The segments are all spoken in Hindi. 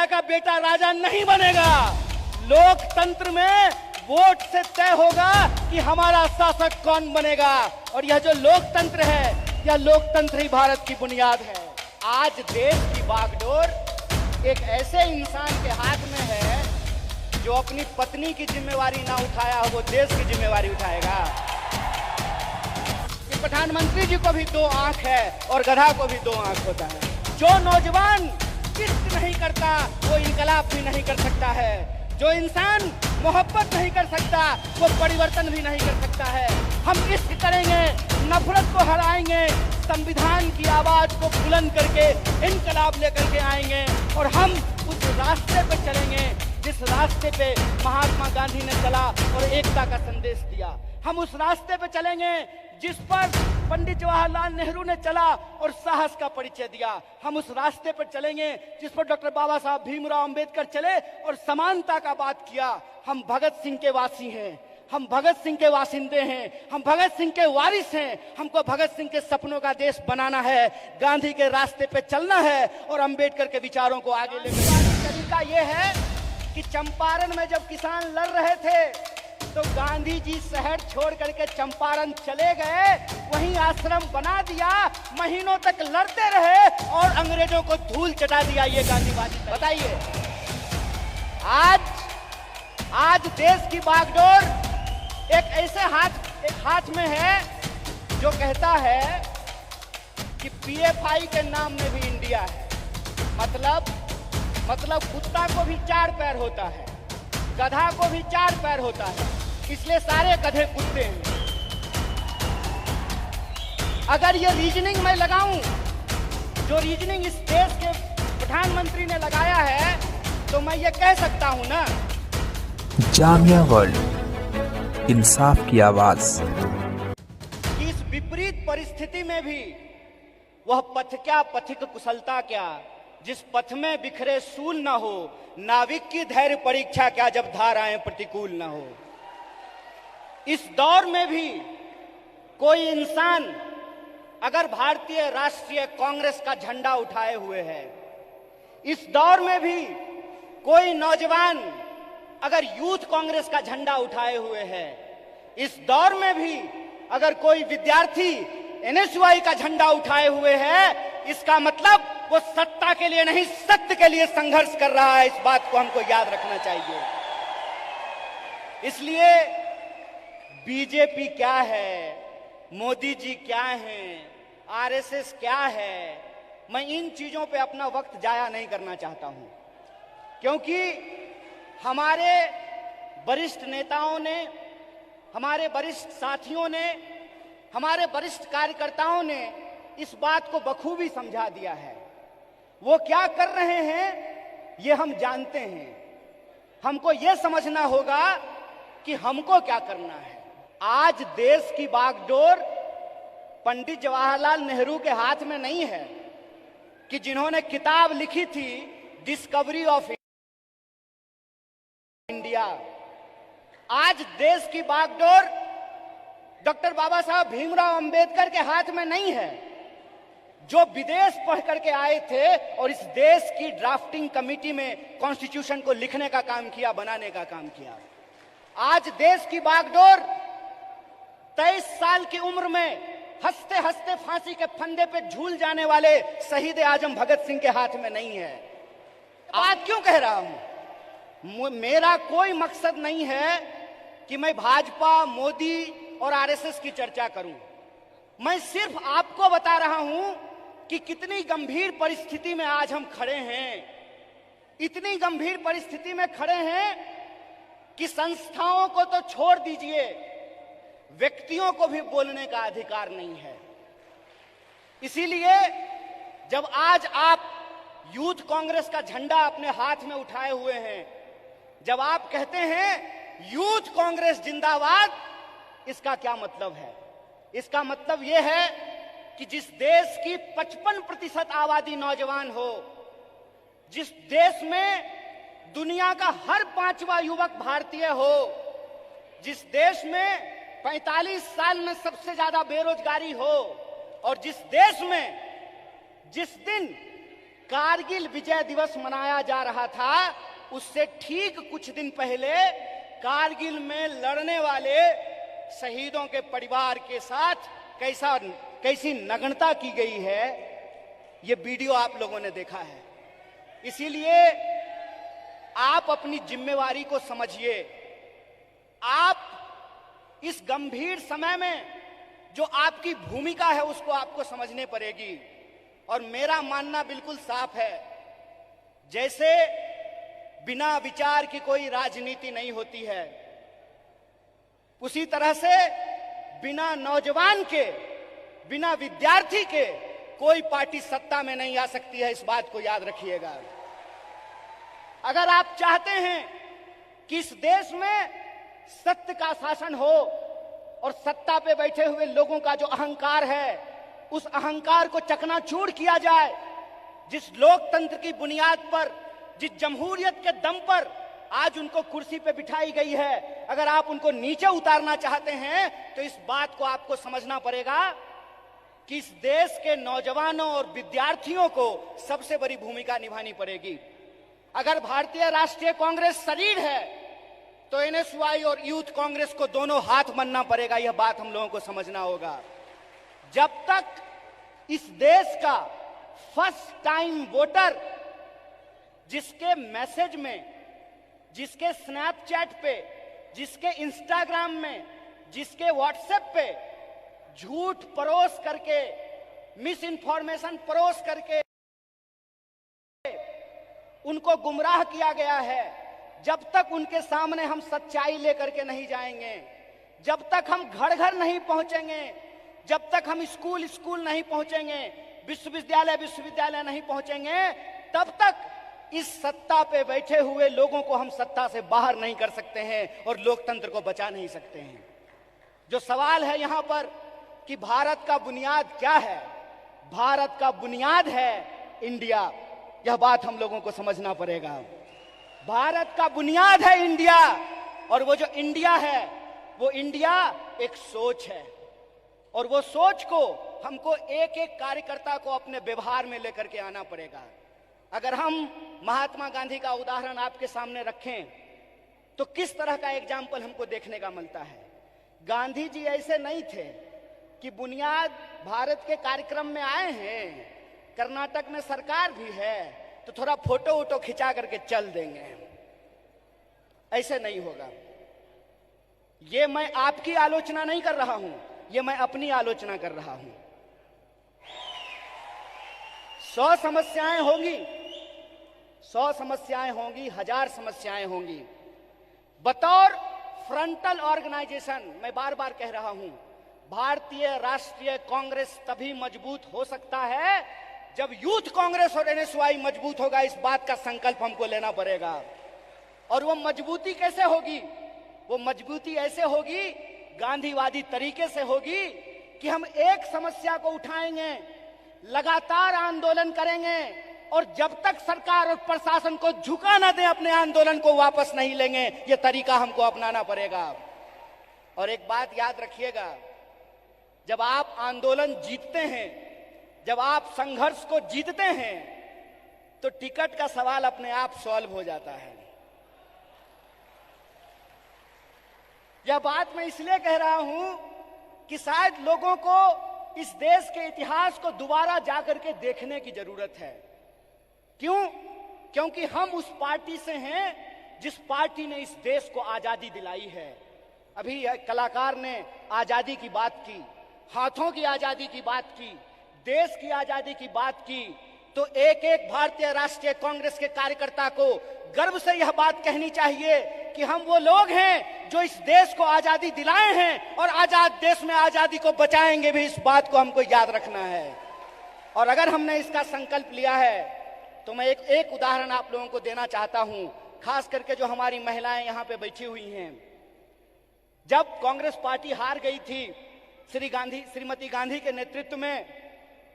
का बेटा राजा नहीं बनेगा। लोकतंत्र में वोट से तय होगा कि हमारा शासक कौन बनेगा। और यह जो लोकतंत्र है, यह लोकतंत्र ही भारत की बुनियाद है। आज देश की बागडोर एक ऐसे इंसान के हाथ में है जो अपनी पत्नी की जिम्मेवारी ना उठाया हो, वो देश की जिम्मेवारी उठाएगा। कि प्रधानमंत्री जी को भी दो आंख है और गधा को भी दो आंख होता है। जो नौजवान इश्क नहीं करता वो इनकलाब भी नहीं कर सकता है। जो इंसान मोहब्बत नहीं कर सकता वो परिवर्तन भी नहीं कर सकता है। हम इश्क करेंगे, नफरत को हराएंगे, संविधान की आवाज को बुलंद करके इनकलाब लेकर के आएंगे और हम उस रास्ते पर चलेंगे जिस रास्ते पे महात्मा गांधी ने चला और एकता का संदेश दिया। हम उस रास्ते पे चलेंगे जिस पर पंडित जवाहरलाल नेहरू ने चला और साहस का परिचय दिया। हम उस रास्ते पर चलेंगे जिस पर डॉक्टर बाबा साहब भीमराव अंबेडकर चले और समानता का बात किया। हम भगत सिंह के वासी हैं, हम भगत सिंह के वासिंदे हैं, हम भगत सिंह के वारिस हैं। हमको भगत सिंह के सपनों का देश बनाना है, गांधी के रास्ते पे चलना है और अंबेडकर के विचारों को आगे लेकर। तरीका यह है कि चंपारण में जब किसान लड़ रहे थे तो गांधी जी शहर छोड़ करके चंपारण चले गए, वहीं आश्रम बना दिया, महीनों तक लड़ते रहे और अंग्रेजों को धूल चटा दिया। ये गांधीवादी बताइए। आज देश की बागडोर एक ऐसे हाथ में है जो कहता है कि पीएफआई के नाम में भी इंडिया है। मतलब कुत्ता को भी 4 पैर होता है, गधा को भी 4 पैर होता है, इसलिए सारे गधे कुत्ते हैं। अगर ये रीजनिंग मैं लगाऊं, जो रीजनिंग इस देश के प्रधानमंत्री ने लगाया है, तो मैं ये कह सकता हूं ना, जामिया वर्ल्ड, इंसाफ की आवाज। इस विपरीत परिस्थिति में भी वह पथ क्या, पथिक कुशलता क्या, जिस पथ में बिखरे सूल ना हो, नाविक की धैर्य परीक्षा क्या, जब धाराएं प्रतिकूल ना हो। इस दौर में भी कोई इंसान अगर भारतीय राष्ट्रीय कांग्रेस का झंडा उठाए हुए है, इस दौर में भी कोई नौजवान अगर यूथ कांग्रेस का झंडा उठाए हुए है, इस दौर में भी अगर कोई विद्यार्थी एनएसयूआई का झंडा उठाए हुए है, इसका मतलब वो सत्ता के लिए नहीं, सत्य के लिए संघर्ष कर रहा है। इस बात को हमको याद रखना चाहिए। इसलिए बीजेपी क्या है, मोदी जी क्या हैं, आरएसएस क्या है, मैं इन चीजों पे अपना वक्त जाया नहीं करना चाहता हूं, क्योंकि हमारे वरिष्ठ नेताओं ने, हमारे वरिष्ठ साथियों ने, हमारे वरिष्ठ कार्यकर्ताओं ने इस बात को बखूबी समझा दिया है। वो क्या कर रहे हैं ये हम जानते हैं। हमको ये समझना होगा कि हमको क्या करना है। आज देश की बागडोर पंडित जवाहरलाल नेहरू के हाथ में नहीं है कि जिन्होंने किताब लिखी थी डिस्कवरी ऑफ इंडिया। आज देश की बागडोर डॉक्टर बाबा साहब भीमराव अंबेडकर के हाथ में नहीं है, जो विदेश पढ़ करके आए थे और इस देश की ड्राफ्टिंग कमेटी में कॉन्स्टिट्यूशन को लिखने का काम किया, बनाने का काम किया। आज देश की बागडोर 23 साल की उम्र में हंसते हंसते फांसी के फंदे पे झूल जाने वाले शहीद आजम भगत सिंह के हाथ में नहीं है। बात क्यों कह रहा हूं? मेरा कोई मकसद नहीं है कि मैं भाजपा, मोदी और आरएसएस की चर्चा करूं। मैं सिर्फ आपको बता रहा हूं कि कितनी गंभीर परिस्थिति में आज हम खड़े हैं। इतनी गंभीर परिस्थिति में खड़े हैं कि संस्थाओं को तो छोड़ दीजिए, व्यक्तियों को भी बोलने का अधिकार नहीं है। इसीलिए जब आज आप यूथ कांग्रेस का झंडा अपने हाथ में उठाए हुए हैं, जब आप कहते हैं यूथ कांग्रेस जिंदाबाद, इसका क्या मतलब है? इसका मतलब यह है कि जिस देश की 55% आबादी नौजवान हो, जिस देश में दुनिया का हर 5वां युवक भारतीय हो, जिस देश में 45 साल में सबसे ज्यादा बेरोजगारी हो, और जिस देश में जिस दिन कारगिल विजय दिवस मनाया जा रहा था, उससे ठीक कुछ दिन पहले कारगिल में लड़ने वाले शहीदों के परिवार के साथ कैसी नग्नता की गई है, ये वीडियो आप लोगों ने देखा है। इसीलिए आप अपनी जिम्मेवारी को समझिए। आप इस गंभीर समय में जो आपकी भूमिका है उसको आपको समझने पड़ेगी। और मेरा मानना बिल्कुल साफ है, जैसे बिना विचार की कोई राजनीति नहीं होती है, उसी तरह से बिना नौजवान के, बिना विद्यार्थी के कोई पार्टी सत्ता में नहीं आ सकती है। इस बात को याद रखिएगा। अगर आप चाहते हैं कि इस देश में सत्य का शासन हो और सत्ता पे बैठे हुए लोगों का जो अहंकार है उस अहंकार को चकनाचूर किया जाए, जिस लोकतंत्र की बुनियाद पर, जिस जमहूरियत के दम पर आज उनको कुर्सी पे बिठाई गई है, अगर आप उनको नीचे उतारना चाहते हैं तो इस बात को आपको समझना पड़ेगा कि इस देश के नौजवानों और विद्यार्थियों को सबसे बड़ी भूमिका निभानी पड़ेगी। अगर भारतीय राष्ट्रीय कांग्रेस शरीर है तो एनएसयूआई और यूथ कांग्रेस को दोनों हाथ मलना पड़ेगा। यह बात हम लोगों को समझना होगा। जब तक इस देश का फर्स्ट टाइम वोटर, जिसके मैसेज में, जिसके स्नैपचैट पे, जिसके इंस्टाग्राम में, जिसके व्हाट्सएप पे झूठ परोस करके, मिस इन्फॉर्मेशन परोस करके उनको गुमराह किया गया है, जब तक उनके सामने हम सच्चाई लेकर के नहीं जाएंगे, जब तक हम घर घर नहीं पहुंचेंगे, जब तक हम स्कूल स्कूल नहीं पहुंचेंगे, विश्वविद्यालय विश्वविद्यालय नहीं पहुंचेंगे, तब तक इस सत्ता पे बैठे हुए लोगों को हम सत्ता से बाहर नहीं कर सकते हैं और लोकतंत्र को बचा नहीं सकते हैं। जो सवाल है यहां पर कि भारत का बुनियाद क्या है, भारत का बुनियाद है इंडिया। यह बात हम लोगों को समझना पड़ेगा। भारत का बुनियाद है इंडिया, और वो जो इंडिया है वो इंडिया एक सोच है, और वो सोच को हमको एक एक कार्यकर्ता को अपने व्यवहार में लेकर के आना पड़ेगा। अगर हम महात्मा गांधी का उदाहरण आपके सामने रखें तो किस तरह का एग्जाम्पल हमको देखने का मिलता है। गांधी जी ऐसे नहीं थे कि बुनियाद भारत के कार्यक्रम में आए हैं, कर्नाटक में सरकार भी है तो थोड़ा फोटो वोटो खिंचा करके चल देंगे, ऐसे नहीं होगा। ये मैं आपकी आलोचना नहीं कर रहा हूं, ये मैं अपनी आलोचना कर रहा हूं। 100 समस्याएं होंगी, 100 समस्याएं होंगी, 1000 समस्याएं होंगी। बतौर फ्रंटल ऑर्गेनाइजेशन मैं बार बार कह रहा हूं, भारतीय राष्ट्रीय कांग्रेस तभी मजबूत हो सकता है जब यूथ कांग्रेस और एनएसयूआई मजबूत होगा। इस बात का संकल्प हमको लेना पड़ेगा। और वो मजबूती कैसे होगी? वो मजबूती ऐसे होगी, गांधीवादी तरीके से होगी कि हम एक समस्या को उठाएंगे, लगातार आंदोलन करेंगे, और जब तक सरकार और प्रशासन को झुका ना दें, अपने आंदोलन को वापस नहीं लेंगे। ये तरीका हमको अपनाना पड़ेगा। और एक बात याद रखिएगा, जब आप आंदोलन जीतते हैं, जब आप संघर्ष को जीतते हैं, तो टिकट का सवाल अपने आप सॉल्व हो जाता है। यह बात मैं इसलिए कह रहा हूं कि शायद लोगों को इस देश के इतिहास को दोबारा जाकर के देखने की जरूरत है। क्यों? क्योंकि हम उस पार्टी से हैं जिस पार्टी ने इस देश को आजादी दिलाई है। अभी कलाकार ने आजादी की बात की, हाथों की आजादी की बात की, देश की आजादी की बात की, तो एक एक भारतीय राष्ट्रीय कांग्रेस के कार्यकर्ता को गर्व से यह बात कहनी चाहिए कि हम वो लोग हैं जो इस देश को आजादी दिलाए हैं और आजाद देश में आजादी को बचाएंगे भी। इस बात को हमको याद रखना है। और अगर हमने इसका संकल्प लिया है तो मैं एक उदाहरण आप लोगों को देना चाहता हूं, खास करके जो हमारी महिलाएं यहां पे बैठी हुई हैं। जब कांग्रेस पार्टी हार गई थी श्रीमती गांधी के नेतृत्व में,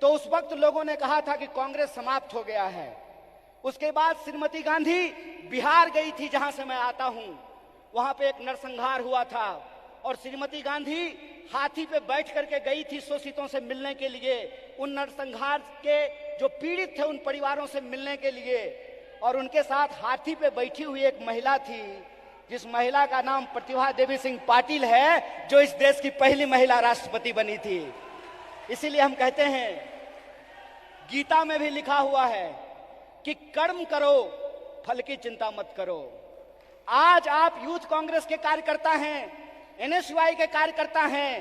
तो उस वक्त लोगों ने कहा था कि कांग्रेस समाप्त हो गया है। उसके बाद श्रीमती गांधी बिहार गई थी, जहां से मैं आता हूं। वहां पे एक नरसंहार हुआ था और श्रीमती गांधी हाथी पे बैठ करके गई थी शोषितों से मिलने के लिए। उन नरसंहार के जो पीड़ित थे उन परिवारों से मिलने के लिए, और उनके साथ हाथी पे बैठी हुई एक महिला थी, जिस महिला का नाम प्रतिभा देवी सिंह पाटिल है, जो इस देश की पहली महिला राष्ट्रपति बनी थी। इसीलिए हम कहते हैं, गीता में भी लिखा हुआ है कि कर्म करो, फल की चिंता मत करो। आज आप यूथ कांग्रेस के कार्यकर्ता हैं, एनएसयूआई के कार्यकर्ता हैं,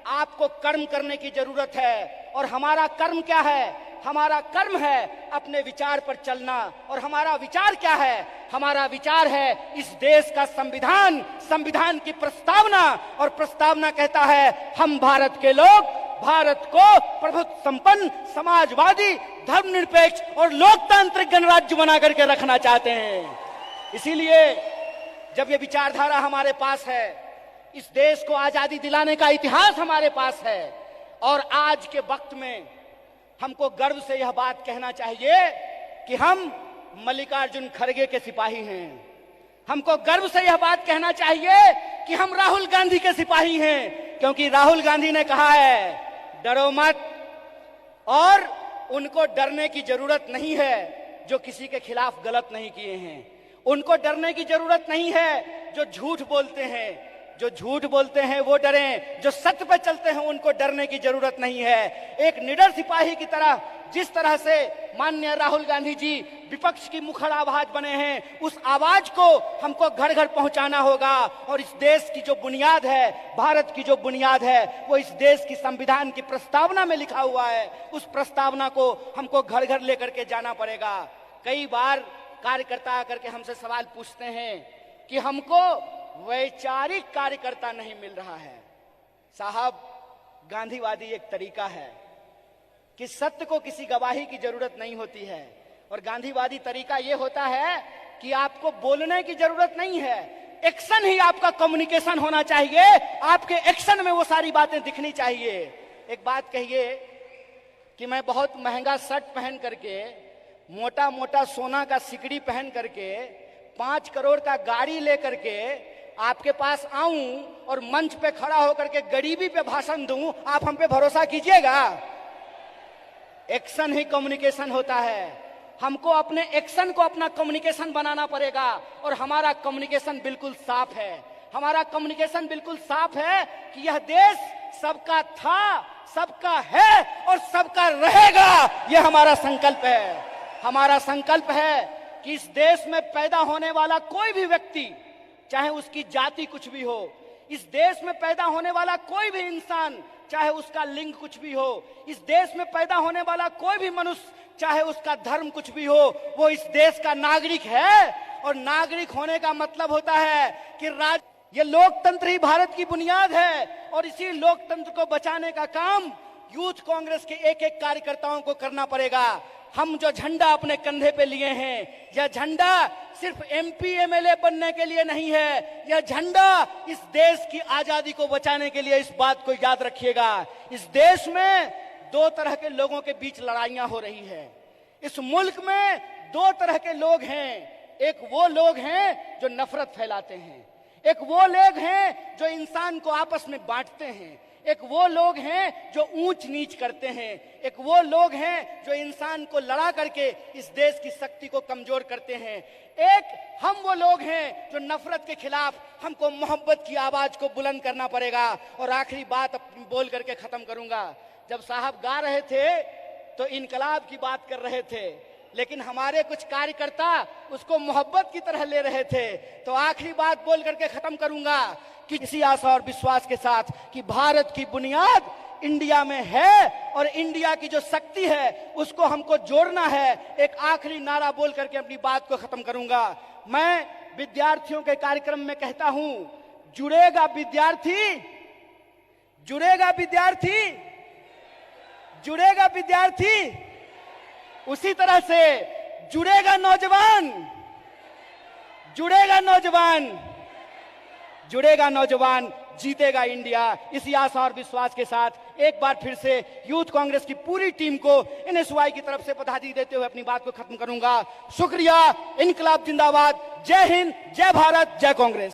आपको कर्म करने की जरूरत है। और हमारा कर्म क्या है? हमारा कर्म है अपने विचार पर चलना। और हमारा विचार क्या है? हमारा विचार है इस देश का संविधान, संविधान की प्रस्तावना। और प्रस्तावना कहता है, हम भारत के लोग भारत को प्रभुत्व संपन्न, समाजवादी, धर्मनिरपेक्ष और लोकतांत्रिक गणराज्य बना करके रखना चाहते हैं। इसीलिए जब ये विचारधारा हमारे पास है, इस देश को आजादी दिलाने का इतिहास हमारे पास है, और आज के वक्त में हमको गर्व से यह बात कहना चाहिए कि हम मल्लिकार्जुन खड़गे के सिपाही हैं। हमको गर्व से यह बात कहना चाहिए कि हम राहुल गांधी के सिपाही हैं, क्योंकि राहुल गांधी ने कहा है, डरो मत। और उनको डरने की जरूरत नहीं है जो किसी के खिलाफ गलत नहीं किए हैं। उनको डरने की जरूरत नहीं है जो झूठ बोलते हैं। जो झूठ बोलते हैं वो डरें, जो सत्य पर चलते हैं उनको डरने की जरूरत नहीं है। एक निडर सिपाही की तरह, जिस तरह से माननीय राहुल गांधी जी विपक्ष की मुखर आवाज बने हैं, उस आवाज को हमको घर घर पहुंचाना होगा। और इस देश की जो बुनियाद है, भारत की जो बुनियाद है, वो इस देश की संविधान की प्रस्तावना में लिखा हुआ है। उस प्रस्तावना को हमको घर घर लेकर के जाना पड़ेगा। कई बार कार्यकर्ता आकर के हमसे सवाल पूछते हैं कि हमको वैचारिक कार्यकर्ता नहीं मिल रहा है। साहब, गांधीवादी एक तरीका है कि सत्य को किसी गवाही की जरूरत नहीं होती है। और गांधीवादी तरीका यह होता है कि आपको बोलने की जरूरत नहीं है, एक्शन ही आपका कम्युनिकेशन होना चाहिए। आपके एक्शन में वो सारी बातें दिखनी चाहिए। एक बात कहिए कि मैं बहुत महंगा शर्ट पहन करके, मोटा मोटा सोना का सिकड़ी पहन करके, 5 करोड़ का गाड़ी लेकर के आपके पास आऊं और मंच पे खड़ा होकर के गरीबी पे भाषण दूं, आप हम पे भरोसा कीजिएगा? एक्शन ही कम्युनिकेशन होता है। हमको अपने एक्शन को अपना कम्युनिकेशन बनाना पड़ेगा। और हमारा कम्युनिकेशन बिल्कुल साफ है। हमारा कम्युनिकेशन बिल्कुल साफ है कि यह देश सबका था, सबका है और सबका रहेगा। यह हमारा संकल्प है। हमारा संकल्प है कि इस देश में पैदा होने वाला कोई भी व्यक्ति, चाहे उसकी जाति कुछ भी हो, इस देश में पैदा होने वाला कोई भी इंसान, चाहे उसका लिंग कुछ भी हो, इस देश में पैदा होने वाला कोई भी मनुष्य, चाहे उसका धर्म कुछ भी हो, वो इस देश का नागरिक है। और नागरिक होने का मतलब होता है कि ये लोकतंत्र ही भारत की बुनियाद है। और इसी लोकतंत्र को बचाने का काम यूथ कांग्रेस के एक एक कार्यकर्ताओं को करना पड़ेगा। हम जो झंडा अपने कंधे पे लिए हैं, यह झंडा सिर्फ एमपी एमएलए बनने के लिए नहीं है। यह झंडा इस देश की आजादी को बचाने के लिए। इस बात को याद रखिएगा। इस देश में 2 तरह के लोगों के बीच लड़ाइयां हो रही है। इस मुल्क में 2 तरह के लोग हैं। एक वो लोग हैं जो नफरत फैलाते हैं, एक वो लोग हैं जो इंसान को आपस में बांटते हैं, एक वो लोग हैं जो ऊंच नीच करते हैं, एक वो लोग हैं जो इंसान को लड़ा करके इस देश की शक्ति को कमजोर करते हैं। एक हम वो लोग हैं जो नफरत के खिलाफ हमको मोहब्बत की आवाज को बुलंद करना पड़ेगा। और आखिरी बात अपनी बोल करके खत्म करूंगा। जब साहब गा रहे थे तो इनकलाब की बात कर रहे थे, लेकिन हमारे कुछ कार्यकर्ता उसको मोहब्बत की तरह ले रहे थे। तो आखिरी बात बोल करके खत्म करूंगा कि इसी आशा और विश्वास के साथ कि भारत की बुनियाद इंडिया में है और इंडिया की जो शक्ति है उसको हमको जोड़ना है। एक आखिरी नारा बोल करके अपनी बात को खत्म करूंगा। मैं विद्यार्थियों के कार्यक्रम में कहता हूं, जुड़ेगा विद्यार्थी, जुड़ेगा विद्यार्थी, जुड़ेगा विद्यार्थी, उसी तरह से जुड़ेगा नौजवान, जुड़ेगा नौजवान, जुड़ेगा नौजवान, जीतेगा इंडिया। इसी आशा और विश्वास के साथ एक बार फिर से यूथ कांग्रेस की पूरी टीम को एनएसयूआई की तरफ से बधाई देते हुए अपनी बात को खत्म करूंगा। शुक्रिया। इनकलाब जिंदाबाद। जय हिंद, जय भारत, जय कांग्रेस।